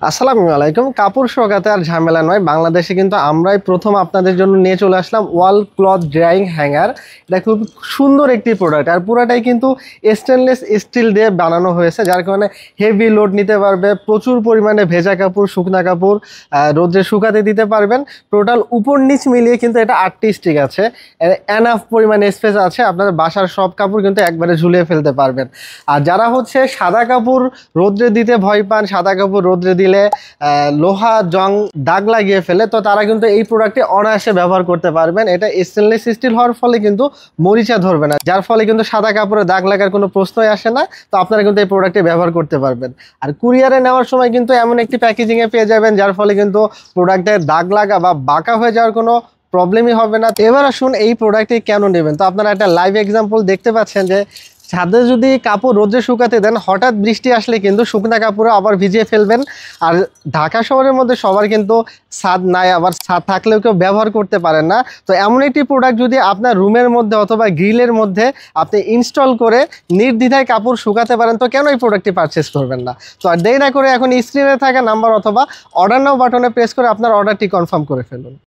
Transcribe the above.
আসসালামু আলাইকুম। কাপড় শোকাতে আর ঝামেলা নয়, বাংলাদেশে কিন্তু আমরাই প্রথম আপনাদের জন্য নিয়ে চলে আসলাম ওয়াল ক্লথ ড্রাইং হ্যাঙ্গার। এটা খুব সুন্দর একটি প্রোডাক্ট, আর পুরাটাই কিন্তু স্টেনলেস স্টিল দিয়ে বানানো হয়েছে, যার কারণে হেভি লোড নিতে পারবে। প্রচুর পরিমাণে ভেজা কাপড়, শুকনা কাপড় রোদ্রে শুকাতে দিতে পারবেন। টোটাল উপর নিচ মিলিয়ে কিন্তু এটা 8টি স্টিক আছে, এনাফ পরিমাণে স্পেস আছে। আপনাদের বাসার সব কাপড় কিন্তু একবারে ঝুলিয়ে ফেলতে পারবেন। আর যারা হচ্ছে সাদা কাপড় রোদ্রে দিতে ভয় পান, সাদা কাপড় রোদ্রে দিলে লোহা জং দাগ লাগিয়ে ফেলে, তো তারা কিন্তু এই প্রোডাক্টটি অনায়াসে ব্যবহার করতে পারবেন। এটা স্টেনলেস স্টিল হওয়ার ফলে কিন্তু মরিচা ধরবে না, যার ফলে কিন্তু সাদা কাপড়ে দাগ লাগার কোনো প্রশ্নই আসে না। তো আপনারা কিন্তু এই প্রোডাক্টটি ব্যবহার করতে পারবেন। আর কুরিয়ারে নেওয়ার সময় কিন্তু এমন একটি প্যাকেজিংয়ে পেয়ে যাবেন, যার ফলে কিন্তু প্রোডাক্টের দাগ লাগা বা বাঁকা হয়ে যাওয়ার কোনো প্রবলেমই হবে না। এবার আসুন এই প্রোডাক্টটি কেন নেবেন। তো আপনারা একটা লাইভ এক্সাম্পল দেখতে পাচ্ছেন যে ছাদে যদি কাপড় রোদে শুকাতে দেন, হঠাৎ বৃষ্টি আসলে কিন্তু শুকনা কাপড়ে আবার ভিজিয়ে ফেলবেন। আর ঢাকা শহরের মধ্যে সবার কিন্তু ছাদ নাই, আবার ছাদ থাকলেও কেউ ব্যবহার করতে পারেন না। তো এমন একটি প্রোডাক্ট যদি আপনার রুমের মধ্যে অথবা গ্রিলের মধ্যে আপনি ইনস্টল করে নির্দ্বিধায় কাপড় শুকাতে পারেন, তো কেন এই প্রোডাক্টটি পারচেস করবেন না। তো আর দেরি না করে এখন স্ক্রিনে থাকা নাম্বার অথবা অর্ডার নাও বাটনে প্রেস করে আপনার অর্ডারটি কনফার্ম করে ফেলুন।